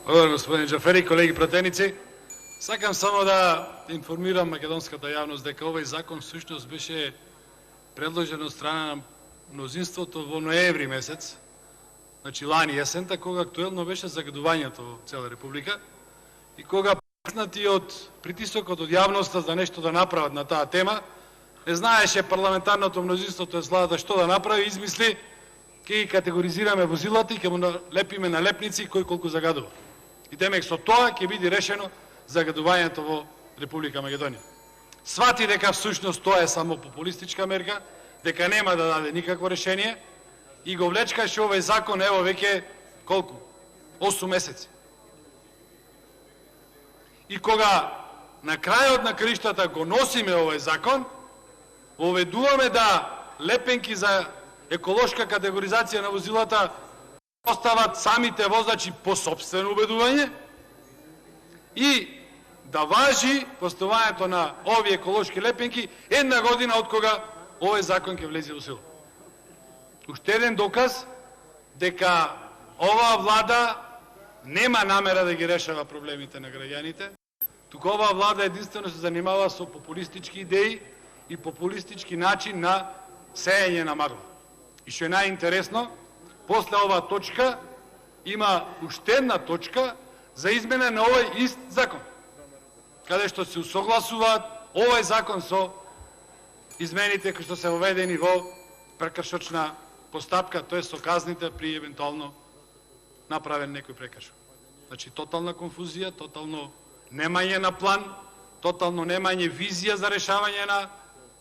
Благодарам, господин Джафери, колеги пратеници. Сакам само да информирам македонската јавност дека овој закон всушност беше предложен од страна на мнозинството во ноември месец, значи лани есента, кога актуелно беше загадувањето во цела република и кога притиснати од притисокот од јавноста за нешто да направат на таа тема, не знаеше парламентарното мнозинство, тоа владата, што да направи, измисли ќе ги категоризираме возилата и ќе му налепиме налепници кој колку загадува. И демек со тоа ќе биде решено загадувањето во Република Македонија. Свати дека всушност тоа е само популистичка мерка, дека нема да даде никакво решение и го влечкаше овој закон ево веќе колку? 8 месеци. И кога на крајот на криштата го носиме овој закон, воведуваме да лепенки за еколошка категоризација на возилата остават самите возачи по сопствено убедување и да важи поставањето на овие еколошки лепенки една година од кога овој закон ќе влезе во сила. Уште еден доказ дека оваа влада нема намера да ги решава проблемите на граѓаните, туку оваа влада единствено се занимава со популистички идеи и популистички начин на сеење на магла. И што е најинтересно, после оваа точка има уште една точка за измена на овој ист закон, каде што се усогласуваат овој закон со измените кои што се воведени во прекршочна постапка, тоа со казните при евентуално направен некој прекршок. Значи тотална конфузија, тотално немање на план, тотално немање визија за решавање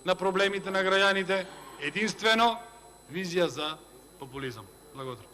на проблемите на граѓаните, единствено визија за популизам. Благодарам.